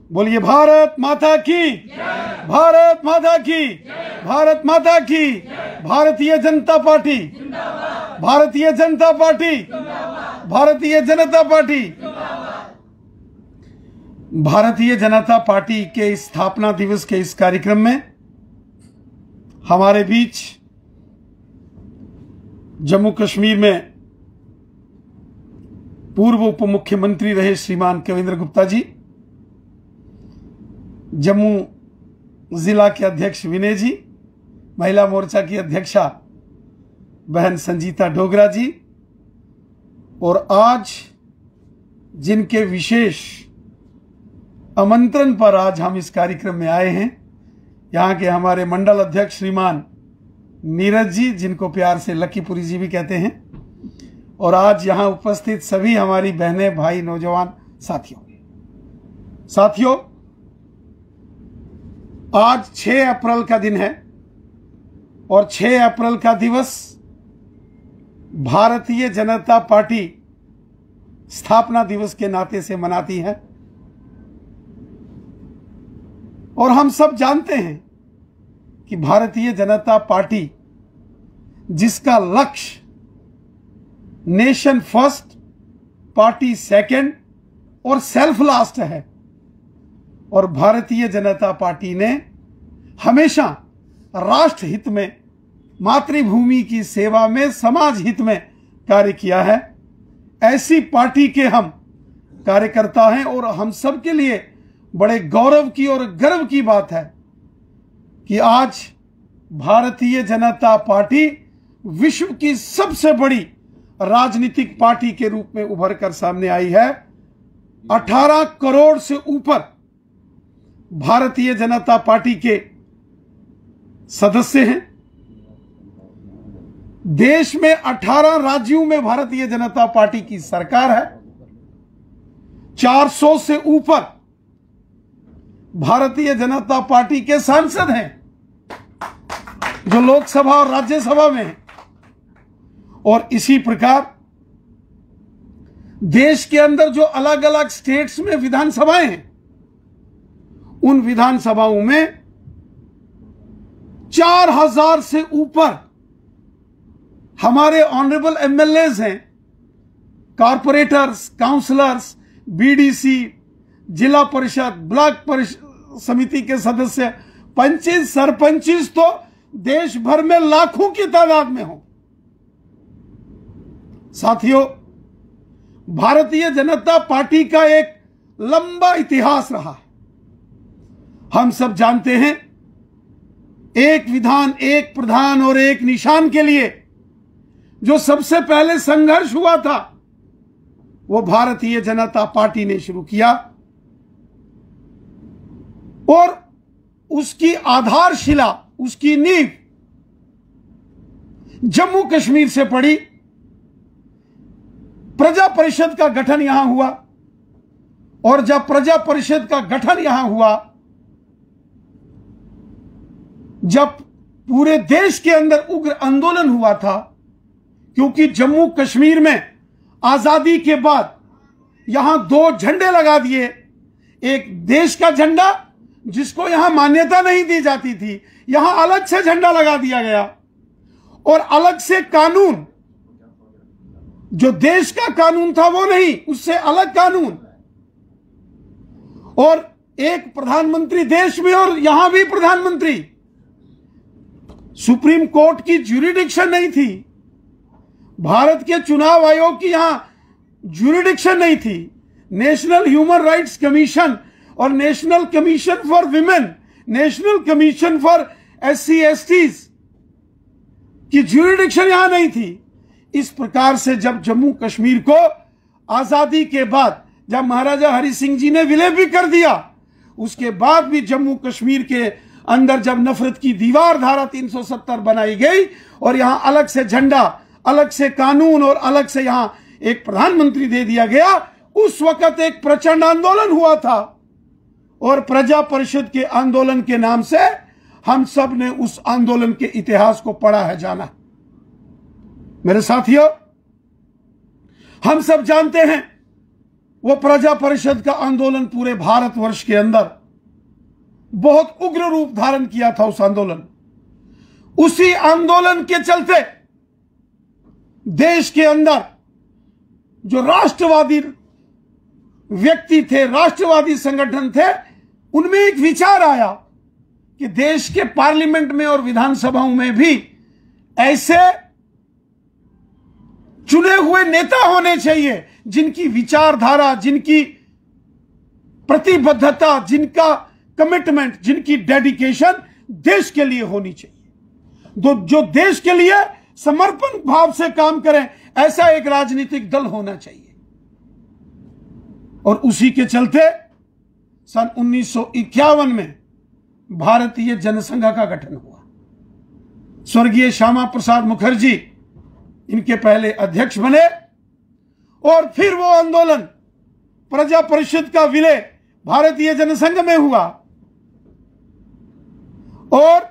बोलिए भारत माता की, भारत माता की, भारत माता की। Bharatiya Janata party, Bharatiya Janata party, Bharatiya Janata party. Bharatiya Janata party के स्थापना दिवस के इस कार्यक्रम में हमारे बीच जम्मू कश्मीर में पूर्व उप मुख्यमंत्री रहे श्रीमान कविंद्र गुप्ता जी, जम्मू जिला के अध्यक्ष विनय जी, महिला मोर्चा की अध्यक्षा बहन संजीता डोगरा जी, और आज जिनके विशेष आमंत्रण पर आज हम इस कार्यक्रम में आए हैं, यहाँ के हमारे मंडल अध्यक्ष श्रीमान नीरज जी, जिनको प्यार से लकीपुरी जी भी कहते हैं, और आज यहाँ उपस्थित सभी हमारी बहनें, भाई, नौजवान साथियों, आज 6 अप्रैल का दिन है और 6 अप्रैल का दिवस भारतीय जनता पार्टी स्थापना दिवस के नाते से मनाती है। और हम सब जानते हैं कि भारतीय जनता पार्टी जिसका लक्ष्य नेशन फर्स्ट, पार्टी सेकंड और सेल्फ लास्ट है, और भारतीय जनता पार्टी ने हमेशा राष्ट्र हित में, मातृभूमि की सेवा में, समाज हित में कार्य किया है। ऐसी पार्टी के हम कार्यकर्ता हैं और हम सब के लिए बड़े गौरव की और गर्व की बात है कि आज भारतीय जनता पार्टी विश्व की सबसे बड़ी राजनीतिक पार्टी के रूप में उभर कर सामने आई है। 18 करोड़ से ऊपर भारतीय जनता पार्टी के सदस्य हैं। देश में 18 राज्यों में भारतीय जनता पार्टी की सरकार है। 400 से ऊपर भारतीय जनता पार्टी के सांसद हैं जो लोकसभा और राज्यसभा में हैं। और इसी प्रकार देश के अंदर जो अलग अलग स्टेट्स में विधानसभाएं हैं, उन विधानसभाओं में 4000 से ऊपर हमारे ऑनरेबल एमएलएज हैं, कारपोरेटर्स, काउंसलर्स, बीडीसी, जिला परिषद, ब्लॉक परिषद समिति के सदस्य, पंचिस, सरपंचिस तो देश भर में लाखों की तादाद में हो। साथियों, भारतीय जनता पार्टी का एक लंबा इतिहास रहा है। हम सब जानते हैं, एक विधान, एक प्रधान और एक निशान के लिए जो सबसे पहले संघर्ष हुआ था, वो भारतीय जनता पार्टी ने शुरू किया और उसकी आधारशिला, उसकी नींव जम्मू कश्मीर से पड़ी। प्रजा परिषद का गठन यहां हुआ और जब प्रजा परिषद का गठन यहां हुआ, जब पूरे देश के अंदर उग्र आंदोलन हुआ था, क्योंकि जम्मू कश्मीर में आजादी के बाद यहां 2 झंडे लगा दिए। एक देश का झंडा जिसको यहां मान्यता नहीं दी जाती थी, यहां अलग से झंडा लगा दिया गया, और अलग से कानून, जो देश का कानून था वो नहीं, उससे अलग कानून, और एक प्रधानमंत्री देश में और यहां भी प्रधानमंत्री। सुप्रीम कोर्ट की ज्यूरिडिक्शन नहीं थी, भारत के चुनाव आयोग की यहां ज्यूरिडिक्शन नहीं थी, नेशनल ह्यूमन राइट्स कमीशन और national commission for women, national commission for SC STs की ज्यूरिडिक्शन यहां नहीं थी। इस प्रकार से जब जम्मू कश्मीर को आजादी के बाद, जब महाराजा हरि सिंह जी ने विलय भी कर दिया, उसके बाद भी जम्मू कश्मीर के अंदर जब नफरत की दीवार धारा 370 बनाई गई और यहां अलग से झंडा, अलग से कानून और अलग से यहां एक प्रधानमंत्री दे दिया गया, उस वक्त एक प्रचंड आंदोलन हुआ था। और प्रजा परिषद के आंदोलन के नाम से हम सब ने उस आंदोलन के इतिहास को पढ़ा है, जाना। मेरे साथियों, हम सब जानते हैं वो प्रजा परिषद का आंदोलन पूरे भारतवर्ष के अंदर बहुत उग्र रूप धारण किया था। उस आंदोलन, उसी आंदोलन के चलते देश के अंदर जो राष्ट्रवादी व्यक्ति थे, राष्ट्रवादी संगठन थे, उनमें एक विचार आया कि देश के पार्लियामेंट में और विधानसभाओं में भी ऐसे चुने हुए नेता होने चाहिए जिनकी विचारधारा, जिनकी प्रतिबद्धता, जिनका कमिटमेंट, जिनकी डेडिकेशन देश के लिए होनी चाहिए, जो देश के लिए समर्पण भाव से काम करें, ऐसा एक राजनीतिक दल होना चाहिए। और उसी के चलते सन 1951 में भारतीय जनसंघ का गठन हुआ। स्वर्गीय श्यामा प्रसाद मुखर्जी इनके पहले अध्यक्ष बने और फिर वो आंदोलन प्रजा परिषद का विलय भारतीय जनसंघ में हुआ और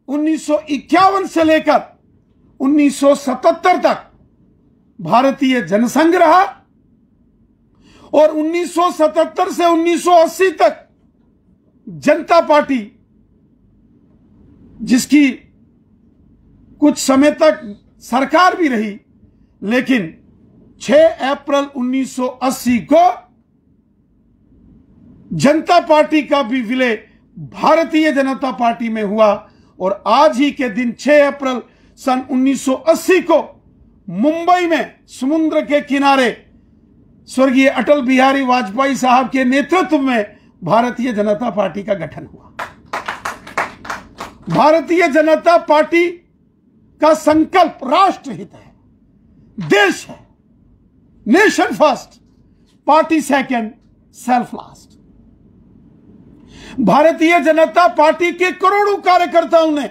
1951 से लेकर 1977 तक भारतीय जनसंघ रहा और 1977 से 1980 तक जनता पार्टी, जिसकी कुछ समय तक सरकार भी रही, लेकिन 6 अप्रैल 1980 को जनता पार्टी का भी विलय भारतीय जनता पार्टी में हुआ और आज ही के दिन 6 अप्रैल सन 1980 को मुंबई में समुद्र के किनारे स्वर्गीय अटल बिहारी वाजपेयी साहब के नेतृत्व में भारतीय जनता पार्टी का गठन हुआ। भारतीय जनता पार्टी का संकल्प राष्ट्रहित है, देश है, nation first, party second, self last. Bharatiya Janata party के करोड़ों कार्यकर्ताओं ने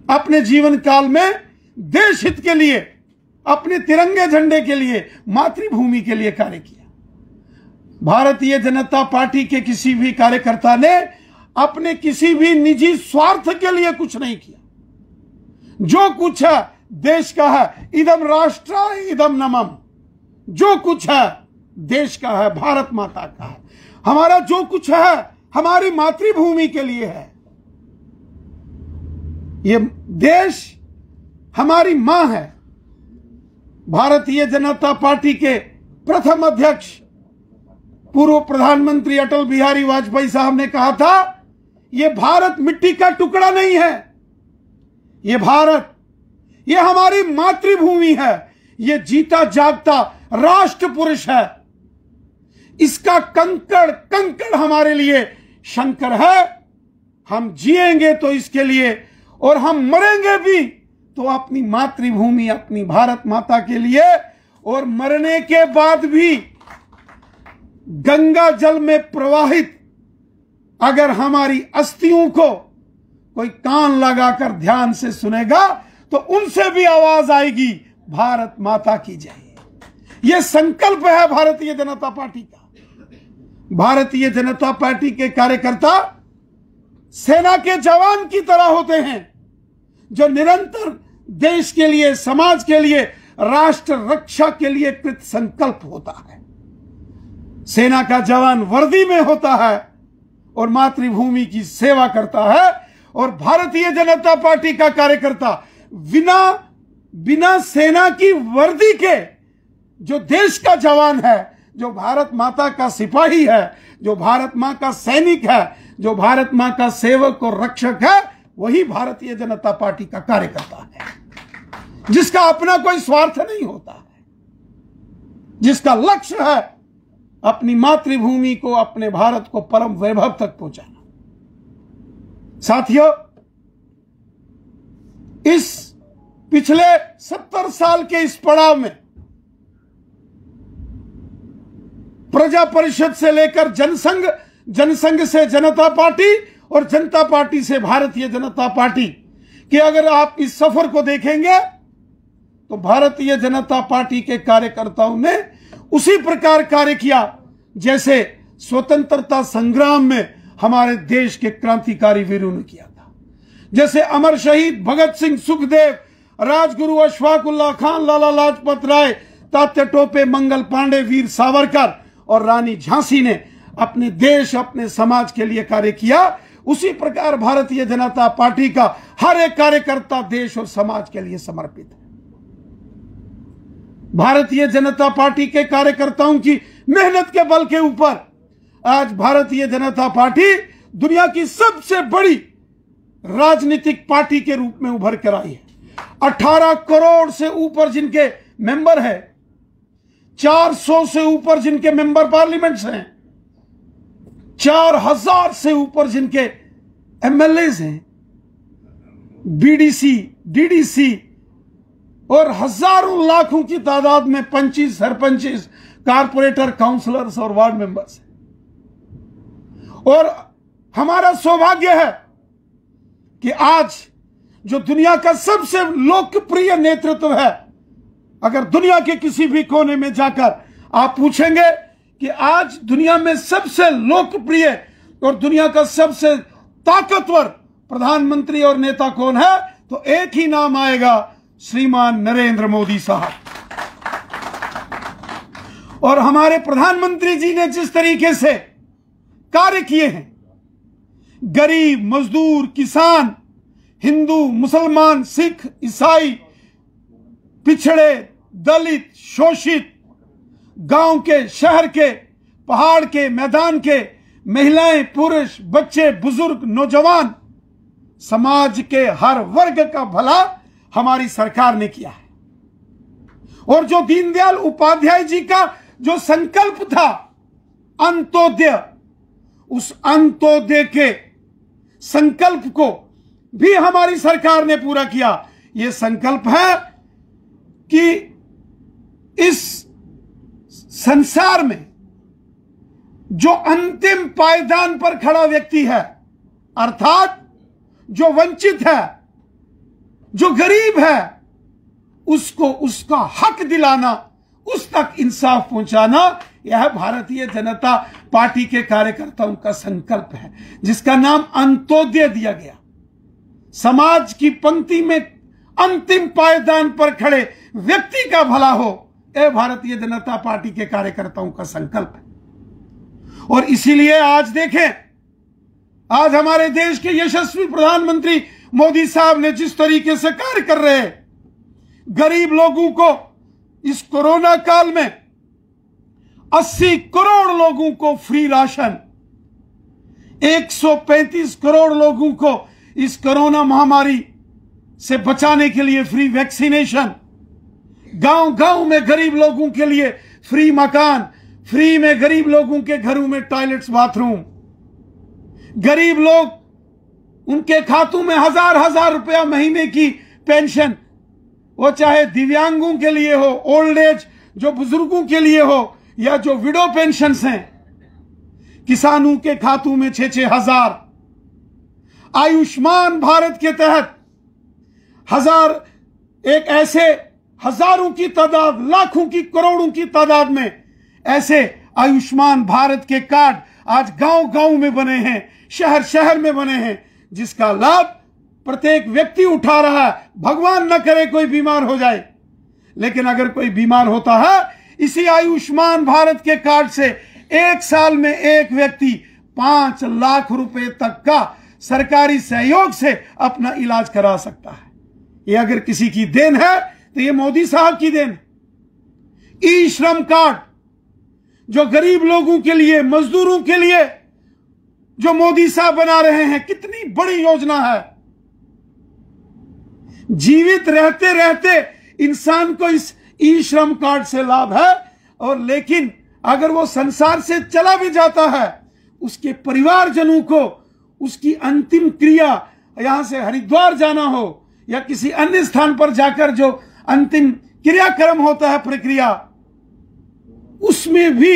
अपने जीवन काल में देश हित के लिए, अपने तिरंगे झंडे के लिए, मातृभूमि के लिए कार्य किया। भारतीय जनता पार्टी के किसी भी कार्यकर्ता ने अपने किसी भी निजी स्वार्थ के लिए कुछ नहीं किया। जो कुछ है देश का है, इदम राष्ट्राय इदम नमम, जो कुछ है देश का है, भारत माता का है। हमारा जो कुछ है हमारी मातृभूमि के लिए है। ये देश हमारी मां है। भारतीय जनता पार्टी के प्रथम अध्यक्ष पूर्व प्रधानमंत्री अटल बिहारी वाजपेयी साहब ने कहा था, यह भारत मिट्टी का टुकड़ा नहीं है, यह भारत, यह हमारी मातृभूमि है, यह जीता जागता राष्ट्र पुरुष है। इसका कंकड़ कंकड़ हमारे लिए शंकर है। हम जिएंगे तो इसके लिए और हम मरेंगे भी तो अपनी मातृभूमि, अपनी भारत माता के लिए। और मरने के बाद भी गंगा जल में प्रवाहित अगर हमारी अस्थियों को कोई कान लगाकर ध्यान से सुनेगा तो उनसे भी आवाज आएगी, भारत माता की जय। यह संकल्प है भारतीय जनता पार्टी का। भारतीय जनता पार्टी के कार्यकर्ता सेना के जवान की तरह होते हैं, जो निरंतर देश के लिए, समाज के लिए, राष्ट्र रक्षा के लिए कृत संकल्प होता है। सेना का जवान वर्दी में होता है और मातृभूमि की सेवा करता है। और भारतीय जनता पार्टी का कार्यकर्ता बिना सेना की वर्दी के जो देश का जवान है, जो भारत माता का सिपाही है, जो भारत मां का सैनिक है, जो भारत मां का सेवक और रक्षक है, वही भारतीय जनता पार्टी का कार्यकर्ता है, जिसका अपना कोई स्वार्थ नहीं होता है, जिसका लक्ष्य है अपनी मातृभूमि को, अपने भारत को परम वैभव तक पहुंचाना। साथियों, इस पिछले 70 साल के इस पड़ाव में प्रजा परिषद से लेकर जनसंघ, जनसंघ से जनता पार्टी और जनता पार्टी से भारतीय जनता पार्टी कि अगर आप इस सफर को देखेंगे तो भारतीय जनता पार्टी के कार्यकर्ताओं ने उसी प्रकार कार्य किया जैसे स्वतंत्रता संग्राम में हमारे देश के क्रांतिकारी वीरों ने किया था। जैसे अमर शहीद भगत सिंह, सुखदेव, राजगुरु अशफाकुल्लाह खान, लाला लाजपत राय तात्या टोपे, मंगल पांडे, वीर सावरकर और रानी झांसी ने अपने देश, अपने समाज के लिए कार्य किया, उसी प्रकार भारतीय जनता पार्टी का हर एक कार्यकर्ता देश और समाज के लिए समर्पित है। भारतीय जनता पार्टी के कार्यकर्ताओं की मेहनत के बल के ऊपर आज भारतीय जनता पार्टी दुनिया की सबसे बड़ी राजनीतिक पार्टी के रूप में उभर कर आई है। 18 करोड़ से ऊपर जिनके मेंबर है, 400 से ऊपर जिनके मेंबर पार्लियामेंट्स हैं, 4000 से ऊपर जिनके एमएलएज हैं, बीडीसी, डीडीसी और हजारों लाखों की तादाद में पंचिस, सरपंचिस, कारपोरेटर, काउंसलर्स और वार्ड मेंबर्स हैं। और हमारा सौभाग्य है कि आज जो दुनिया का सबसे लोकप्रिय नेतृत्व है, अगर दुनिया के किसी भी कोने में जाकर आप पूछेंगे कि आज दुनिया में सबसे लोकप्रिय और दुनिया का सबसे ताकतवर प्रधानमंत्री और नेता कौन है, तो एक ही नाम आएगा, श्रीमान नरेंद्र मोदी साहब। और हमारे प्रधानमंत्री जी ने जिस तरीके से कार्य किए हैं, गरीब, मजदूर, किसान, हिंदू, मुसलमान, सिख, ईसाई, पिछड़े, दलित, शोषित, गांव के, शहर के, पहाड़ के, मैदान के, महिलाएं, पुरुष, बच्चे, बुजुर्ग, नौजवान, समाज के हर वर्ग का भला हमारी सरकार ने किया है। और जो दीनदयाल उपाध्याय जी का जो संकल्प था अंत्योदय, उस अंत्योदय के संकल्प को भी हमारी सरकार ने पूरा किया। यह संकल्प है कि इस संसार में जो अंतिम पायदान पर खड़ा व्यक्ति है, अर्थात जो वंचित है, जो गरीब है, उसको उसका हक दिलाना, उस तक इंसाफ पहुंचाना, यह भारतीय जनता पार्टी के कार्यकर्ताओं का संकल्प है, जिसका नाम अंत्योदय दिया गया। समाज की पंक्ति में अंतिम पायदान पर खड़े व्यक्ति का भला हो, यह भारतीय जनता पार्टी के कार्यकर्ताओं का संकल्प है। और इसीलिए आज देखें, आज हमारे देश के यशस्वी प्रधानमंत्री मोदी साहब ने जिस तरीके से कार्य कर रहे हैं, गरीब लोगों को इस कोरोना काल में 80 करोड़ लोगों को फ्री राशन, 135 करोड़ लोगों को इस कोरोना महामारी से बचाने के लिए फ्री वैक्सीनेशन, गांव गांव में गरीब लोगों के लिए फ्री मकान, फ्री में गरीब लोगों के घरों में टॉयलेट्स, बाथरूम, गरीब लोग उनके खातों में हजार हजार रुपया महीने की पेंशन, वो चाहे दिव्यांगों के लिए हो, ओल्ड एज जो बुजुर्गों के लिए हो, या जो विडो पेंशन हैं, किसानों के खातों में 6-6 हजार। आयुष्मान भारत के तहत एक ऐसे हजारों की तादाद, लाखों की, करोड़ों की तादाद में ऐसे आयुष्मान भारत के कार्ड आज गांव गांव में बने हैं, शहर शहर में बने हैं, जिसका लाभ प्रत्येक व्यक्ति उठा रहा है। भगवान न करे कोई बीमार हो जाए, लेकिन अगर कोई बीमार होता है, इसी आयुष्मान भारत के कार्ड से एक साल में एक व्यक्ति 5 लाख रुपए तक का सरकारी सहयोग से अपना इलाज करा सकता है। ये अगर किसी की देन है तो ये मोदी साहब की देन है। ई श्रम कार्ड जो गरीब लोगों के लिए, मजदूरों के लिए जो मोदी साहब बना रहे हैं, कितनी बड़ी योजना है। जीवित रहते रहते इंसान को इस ई श्रम कार्ड से लाभ है, और लेकिन अगर वो संसार से चला भी जाता है, उसके परिवारजनों को उसकी अंतिम क्रिया, यहां से हरिद्वार जाना हो या किसी अन्य स्थान पर जाकर जो अंतिम क्रियाक्रम होता है, प्रक्रिया, उसमें भी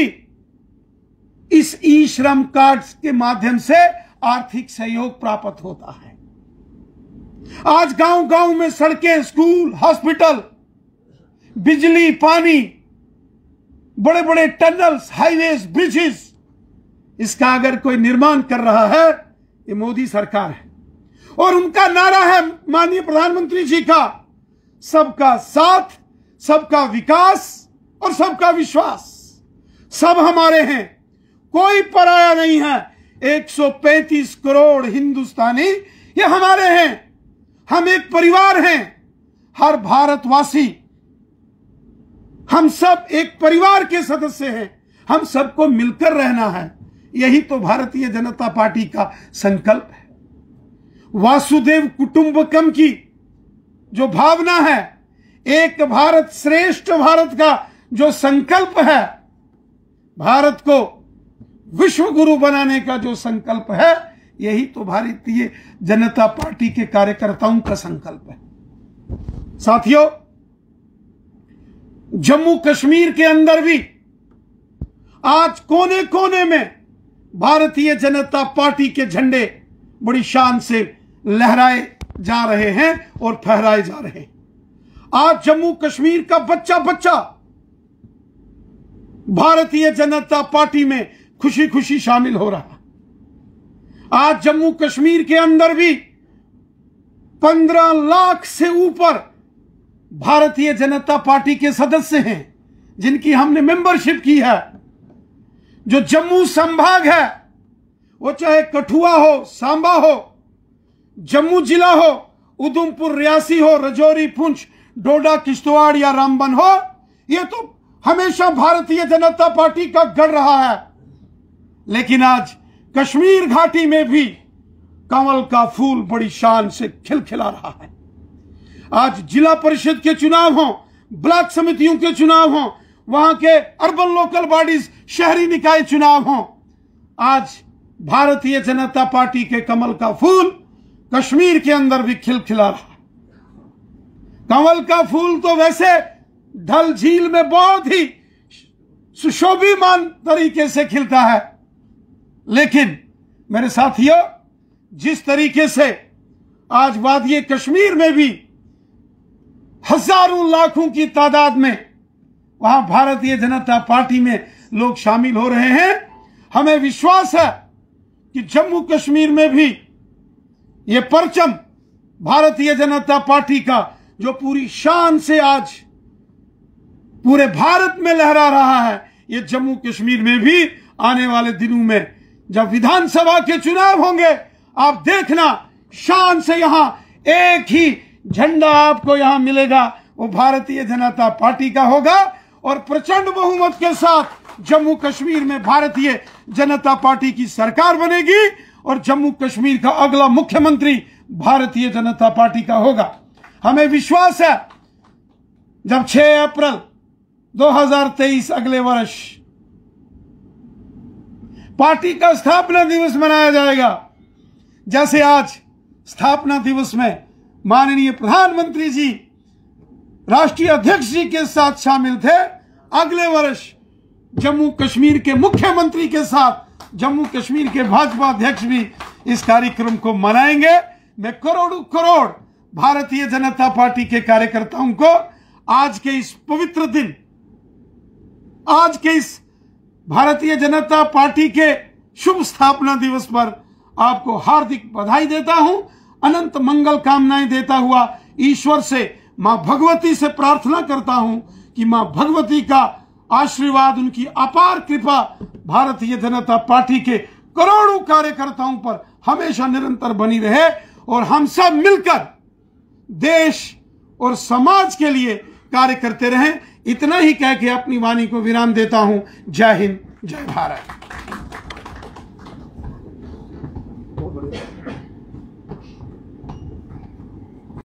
इस ई श्रम कार्ड के माध्यम से आर्थिक सहयोग प्राप्त होता है। आज गांव गांव में सड़कें, स्कूल, हॉस्पिटल, बिजली, पानी, बड़े बड़े टनल्स, हाईवेज, ब्रिजेस, इसका अगर कोई निर्माण कर रहा है, ये मोदी सरकार है। और उनका नारा है माननीय प्रधानमंत्री जी का, सबका साथ, सबका विकास और सबका विश्वास। सब हमारे हैं, कोई पराया नहीं है। 135 करोड़ हिंदुस्तानी ये हमारे हैं। हम एक परिवार हैं। हर भारतवासी, हम सब एक परिवार के सदस्य हैं। हम सबको मिलकर रहना है। यही तो भारतीय जनता पार्टी का संकल्प है। वासुदेव कुटुंबकम की जो भावना है, एक भारत श्रेष्ठ भारत का जो संकल्प है, भारत को विश्व गुरु बनाने का जो संकल्प है, यही तो भारतीय जनता पार्टी के कार्यकर्ताओं का संकल्प है। साथियों, जम्मू कश्मीर के अंदर भी आज कोने कोने में भारतीय जनता पार्टी के झंडे बड़ी शान से लहराए जा रहे हैं और फहराए जा रहे हैं। आज जम्मू कश्मीर का बच्चा बच्चा भारतीय जनता पार्टी में खुशी खुशी शामिल हो रहा है। आज जम्मू कश्मीर के अंदर भी 15 लाख से ऊपर भारतीय जनता पार्टी के सदस्य हैं जिनकी हमने मेंबरशिप की है। जो जम्मू संभाग है, वो चाहे कठुआ हो, सांबा हो, जम्मू जिला हो, उधमपुर, रियासी हो, रजौरी, पुंछ, डोडा, किश्तवाड़ या रामबन हो, ये तो हमेशा भारतीय जनता पार्टी का गढ़ रहा है। लेकिन आज कश्मीर घाटी में भी कमल का फूल बड़ी शान से खिलखिला रहा है। आज जिला परिषद के चुनाव हो, ब्लॉक समितियों के चुनाव हो, वहां के अर्बन लोकल बॉडीज, शहरी निकाय चुनाव हो, आज भारतीय जनता पार्टी के कमल का फूल कश्मीर के अंदर भी खिलखिला रहा है। कमल का फूल तो वैसे डल झील में बहुत ही सुशोभिमान तरीके से खिलता है, लेकिन मेरे साथियों, जिस तरीके से आज वादिये कश्मीर में भी हजारों लाखों की तादाद में वहां भारतीय जनता पार्टी में लोग शामिल हो रहे हैं, हमें विश्वास है कि जम्मू कश्मीर में भी ये परचम भारतीय जनता पार्टी का जो पूरी शान से आज पूरे भारत में लहरा रहा है, ये जम्मू कश्मीर में भी आने वाले दिनों में जब विधानसभा के चुनाव होंगे, आप देखना शान से यहां एक ही झंडा आपको यहां मिलेगा, वो भारतीय जनता पार्टी का होगा और प्रचंड बहुमत के साथ जम्मू कश्मीर में भारतीय जनता पार्टी की सरकार बनेगी और जम्मू कश्मीर का अगला मुख्यमंत्री भारतीय जनता पार्टी का होगा। हमें विश्वास है जब 6 अप्रैल 2023 अगले वर्ष पार्टी का स्थापना दिवस मनाया जाएगा, जैसे आज स्थापना दिवस में माननीय प्रधानमंत्री जी राष्ट्रीय अध्यक्ष जी के साथ शामिल थे, अगले वर्ष जम्मू कश्मीर के मुख्यमंत्री के साथ जम्मू कश्मीर के भाजपा अध्यक्ष भी इस कार्यक्रम को मनाएंगे। मैं करोड़ों करोड़ भारतीय जनता पार्टी के कार्यकर्ताओं को आज के इस पवित्र दिन, आज के इस भारतीय जनता पार्टी के शुभ स्थापना दिवस पर आपको हार्दिक बधाई देता हूं, अनंत मंगल कामनाएं देता हुआ ईश्वर से, मां भगवती से प्रार्थना करता हूं कि मां भगवती का आशीर्वाद, उनकी अपार कृपा भारतीय जनता पार्टी के करोड़ों कार्यकर्ताओं पर हमेशा निरंतर बनी रहे और हम सब मिलकर देश और समाज के लिए कार्य करते रहें। इतना ही कह के अपनी वाणी को विराम देता हूं। जय हिंद, जय भारत।